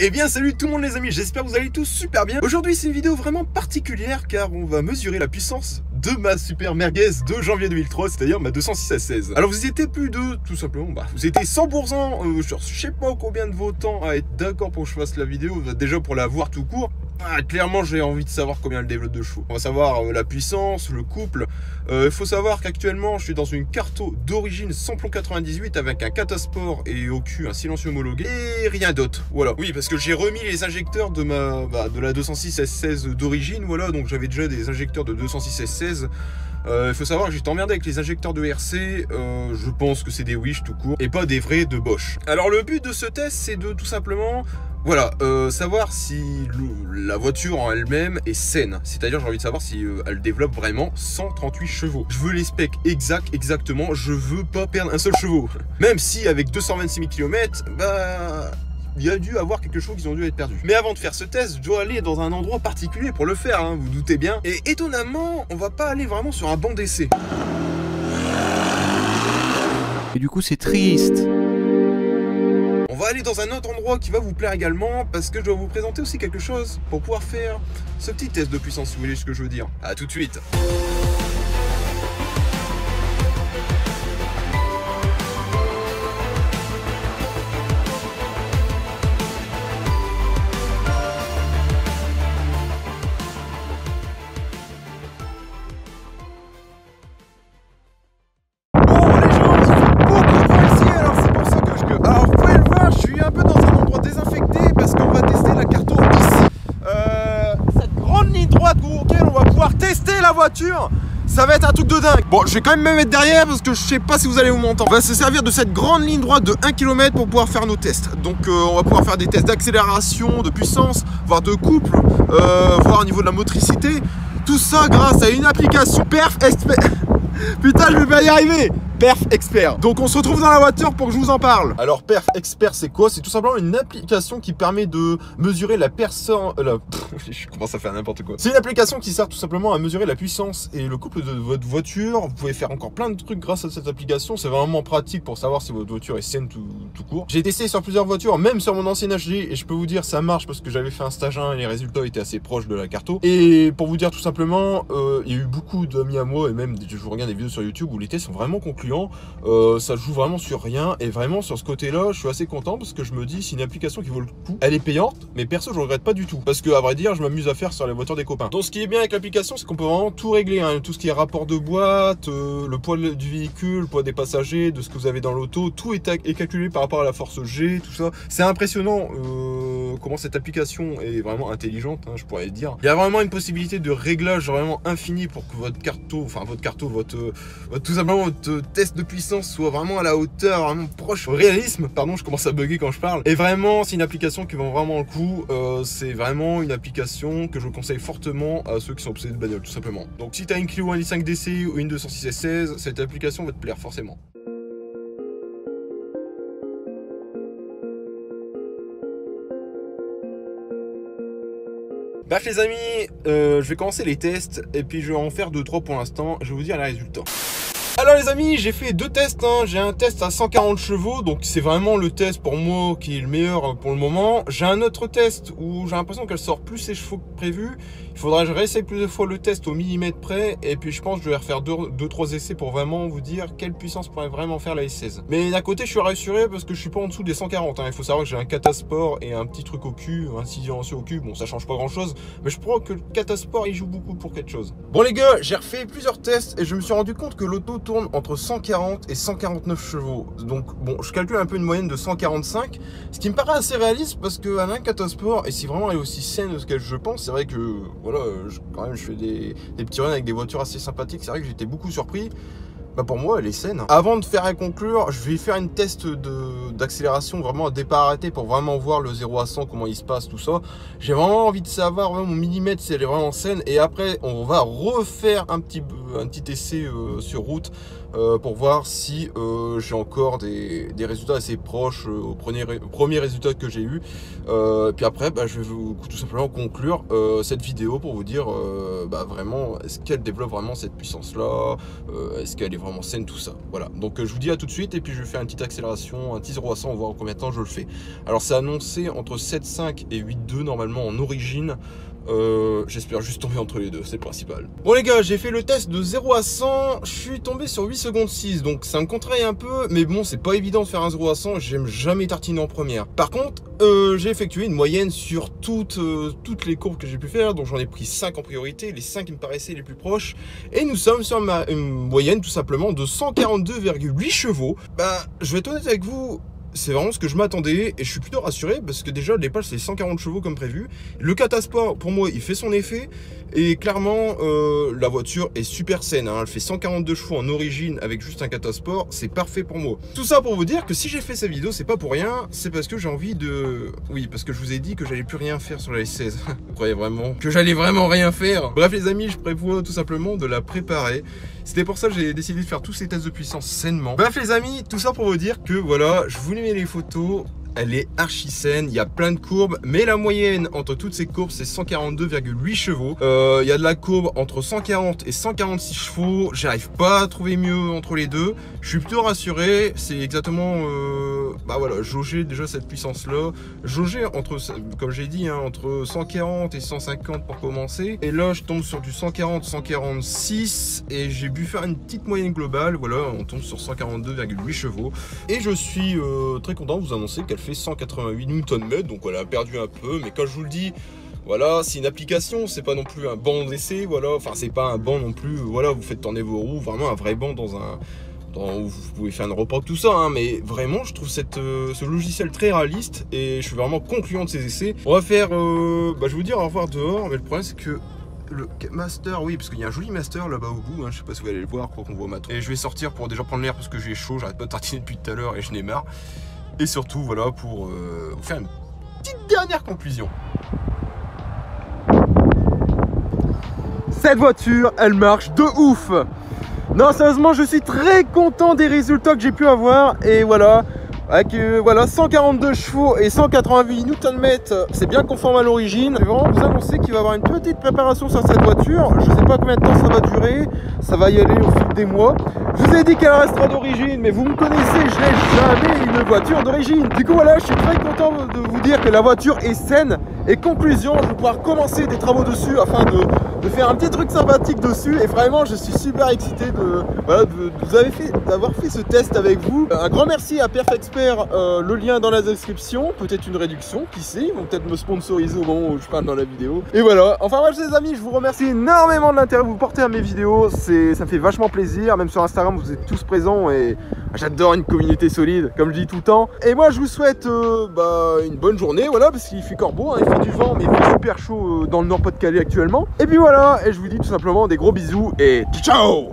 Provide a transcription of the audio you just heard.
Eh bien salut tout le monde les amis, j'espère que vous allez tous super bien. Aujourd'hui c'est une vidéo vraiment particulière car on va mesurer la puissance de ma super merguez de janvier 2003, c'est-à-dire ma 206/16. Alors vous étiez plus de, tout simplement, vous étiez 100%, je sais pas combien de votants à être d'accord pour que je fasse la vidéo, déjà pour la voir tout court. Clairement j'ai envie de savoir combien elle développe de chevaux. On va savoir la puissance, le couple. Il faut savoir qu'actuellement je suis dans une Carto d'origine samplon 98 avec un Catasport et au cul un silencieux homologué et rien d'autre. Voilà. Oui, parce que j'ai remis les injecteurs de de la 206/16 d'origine. Voilà, donc j'avais déjà des injecteurs de 206/16. Il faut savoir que j'étais emmerdé avec les injecteurs de RC. Je pense que c'est des Wish tout court et pas des vrais de Bosch. Alors le but de ce test c'est de tout simplement savoir si la voiture en elle-même est saine. C'est-à-dire j'ai envie de savoir si elle développe vraiment 138 chevaux. Je veux les specs exactement. Je veux pas perdre un seul chevaux. Même si avec 226 000 km, il y a dû avoir quelque chose qui ont dû être perdus. Mais avant de faire ce test, je dois aller dans un endroit particulier pour le faire, hein, vous doutez bien. Et étonnamment, on va pas aller vraiment sur un banc d'essai. Et du coup c'est triste. On va aller dans un autre endroit qui va vous plaire également parce que je dois vous présenter aussi quelque chose pour pouvoir faire ce petit test de puissance, si vous voyez ce que je veux dire. A tout de suite. Voiture, ça va être un truc de dingue. Bon, je vais quand même me mettre derrière parce que je sais pas si vous allez vous m'entendre. On va se servir de cette grande ligne droite de 1 km pour pouvoir faire nos tests. Donc on va pouvoir faire des tests d'accélération, de puissance, voire de couple, voire au niveau de la motricité. Tout ça grâce à une application Perf Expert. Putain, je vais pas y arriver. Perf Expert. Donc on se retrouve dans la voiture pour que je vous en parle. Alors Perf Expert c'est quoi? C'est tout simplement une application qui permet de mesurer la personne... je commence à faire n'importe quoi. C'est une application qui sert tout simplement à mesurer la puissance et le couple de votre voiture. Vous pouvez faire encore plein de trucs grâce à cette application. C'est vraiment pratique pour savoir si votre voiture est saine tout court. J'ai testé sur plusieurs voitures, même sur mon ancienne HG, et je peux vous dire ça marche parce que j'avais fait un stage 1 et les résultats étaient assez proches de la Carto. Et pour vous dire tout simplement, il y a eu beaucoup d'amis à moi et même je vous regarde des vidéos sur YouTube où les tests sont vraiment concluants. Ça joue vraiment sur rien et vraiment sur ce côté là je suis assez content parce que je me dis c'est une application qui vaut le coup, elle est payante mais perso je regrette pas du tout parce que à vrai dire je m'amuse à faire sur les voitures des copains. Donc ce qui est bien avec l'application c'est qu'on peut vraiment tout régler, hein. Tout ce qui est rapport de boîte, le poids du véhicule, le poids des passagers, de ce que vous avez dans l'auto, tout est calculé par rapport à la force G, tout ça. C'est impressionnant comment cette application est vraiment intelligente, hein, je pourrais dire. Il y a vraiment une possibilité de réglage vraiment infini pour que votre Carto, tout simplement votre test de puissance soit vraiment à la hauteur, vraiment proche au réalisme. Pardon, je commence à bugger quand je parle. Et vraiment, c'est une application qui vaut vraiment le coup. C'est vraiment une application que je conseille fortement à ceux qui sont obsédés de bagnole, tout simplement. Donc si tu as une Clio 1.5 DC ou une 206/16, cette application va te plaire forcément. Bref les amis, je vais commencer les tests et puis je vais en faire 2-3 pour l'instant. Je vais vous dire les résultats. Alors les amis, j'ai fait deux tests, hein. J'ai un test à 140 chevaux, donc c'est vraiment le test pour moi qui est le meilleur pour le moment. J'ai un autre test où j'ai l'impression qu'elle sort plus ses chevaux que prévu. Il faudra que je réessaye plusieurs fois le test au millimètre près, et puis je pense que je vais refaire 2-3 essais pour vraiment vous dire quelle puissance pourrait vraiment faire la S16. Mais d'un côté je suis rassuré parce que je suis pas en dessous des 140, hein. Il faut savoir que j'ai un Catasport et un petit truc au cul, un silencieux au cul, bon ça change pas grand chose, mais je crois que le Catasport il joue beaucoup pour quelque chose. Bon les gars, j'ai refait plusieurs tests et je me suis rendu compte que l'auto tourne entre 140 et 149 chevaux. Donc bon, je calcule un peu une moyenne de 145, ce qui me paraît assez réaliste parce que un Catasport, et si vraiment elle est aussi saine de ce que je pense, c'est vrai que voilà, quand même je fais des petits runs avec des voitures assez sympathiques, c'est vrai que j'étais beaucoup surpris. Pour moi elle est saine. Avant de faire un conclure, je vais faire une test d'accélération vraiment à départ arrêté pour vraiment voir le 0 à 100 comment il se passe, tout ça. J'ai vraiment envie de savoir vraiment mon millimètre si elle est vraiment saine, et après on va refaire un petit essai sur route pour voir si j'ai encore des résultats assez proches au premier résultat que j'ai eu. Puis après, je vais tout simplement conclure cette vidéo pour vous dire vraiment, est-ce qu'elle développe vraiment cette puissance-là, est-ce qu'elle est vraiment saine, tout ça. Voilà, donc je vous dis à tout de suite, et puis je vais faire une petite accélération, un petit 0 à 100, on va voir en combien de temps je le fais. Alors c'est annoncé entre 7.5 et 8.2 normalement en origine. J'espère juste tomber entre les deux, c'est le principal. Bon les gars, j'ai fait le test de 0 à 100, je suis tombé sur 8 secondes 6, donc ça me contrarie un peu, mais bon, c'est pas évident de faire un 0 à 100, j'aime jamais tartiner en première. Par contre, j'ai effectué une moyenne sur toutes les courbes que j'ai pu faire, donc j'en ai pris 5 en priorité, les 5 qui me paraissaient les plus proches, et nous sommes sur une moyenne tout simplement de 142,8 chevaux. Je vais être honnête avec vous, c'est vraiment ce que je m'attendais et je suis plutôt rassuré parce que déjà le départ c'est 140 chevaux comme prévu. Le Catasport pour moi il fait son effet et clairement la voiture est super saine, hein. Elle fait 142 chevaux en origine avec juste un Catasport, c'est parfait pour moi. Tout ça pour vous dire que si j'ai fait cette vidéo c'est pas pour rien, c'est parce que j'ai envie de... Oui, parce que je vous ai dit que j'allais plus rien faire sur la S16. Vous croyez vraiment que j'allais vraiment rien faire? Bref les amis, je prévois tout simplement de la préparer. C'était pour ça que j'ai décidé de faire tous ces tests de puissance sainement. Bref les amis, tout ça pour vous dire que voilà, je voulais mettre les photos. Elle est archi saine, il y a plein de courbes, mais la moyenne entre toutes ces courbes c'est 142,8 chevaux. Il y a de la courbe entre 140 et 146 chevaux, j'arrive pas à trouver mieux entre les deux. Je suis plutôt rassuré, c'est exactement, voilà, jauger déjà cette puissance là, jauger entre, comme j'ai dit, hein, entre 140 et 150 pour commencer. Et là je tombe sur du 140, 146 et j'ai dû faire une petite moyenne globale, voilà, on tombe sur 142,8 chevaux. Et je suis très content de vous annoncer qu'elle fait 188 Nm, donc elle a perdu un peu, mais quand je vous le dis, voilà, c'est une application, c'est pas non plus un banc d'essai, voilà, enfin c'est pas un banc non plus, voilà, vous faites tourner vos roues, vraiment un vrai banc où vous pouvez faire une repop, tout ça, hein, mais vraiment je trouve ce logiciel très réaliste et je suis vraiment concluant de ces essais. On va faire, je vais vous dire au revoir dehors, mais le problème c'est que le master, oui, parce qu'il y a un joli master là-bas au bout, hein, je sais pas si vous allez le voir, quoi qu'on voit ma tour. Et je vais sortir pour déjà prendre l'air parce que j'ai chaud, j'arrête pas de tartiner depuis tout à l'heure et je n'ai marre. Et surtout, voilà, pour vous faire une petite dernière conclusion. Cette voiture, elle marche de ouf! Non, sérieusement, je suis très content des résultats que j'ai pu avoir. Et voilà, avec 142 chevaux et 188 Nm, c'est bien conforme à l'origine. Je vais vraiment vous annoncer qu'il va y avoir une petite préparation sur cette voiture. Je ne sais pas combien de temps ça va durer, ça va y aller au fil des mois. Je vous ai dit qu'elle restera d'origine, mais vous me connaissez, je n'ai jamais une voiture d'origine. Du coup voilà, je suis très content de vous dire que la voiture est saine. Et conclusion, je vais pouvoir commencer des travaux dessus afin de faire un petit truc sympathique dessus. Et vraiment, je suis super excité d'avoir fait ce test avec vous. Un grand merci à Perfexpert, le lien dans la description. Peut-être une réduction, qui sait, ils vont peut-être me sponsoriser au moment où je parle dans la vidéo. Et voilà, enfin bref les amis, je vous remercie énormément de l'intérêt que vous portez à mes vidéos. Ça me fait vachement plaisir, même sur Instagram vous êtes tous présents et j'adore une communauté solide, comme je dis tout le temps. Et moi je vous souhaite une bonne journée, voilà, parce qu'il fait encore beau, hein, il fait du vent, mais il fait super chaud dans le Nord-Pas-de-Calais actuellement. Et puis voilà, et je vous dis tout simplement des gros bisous et ciao!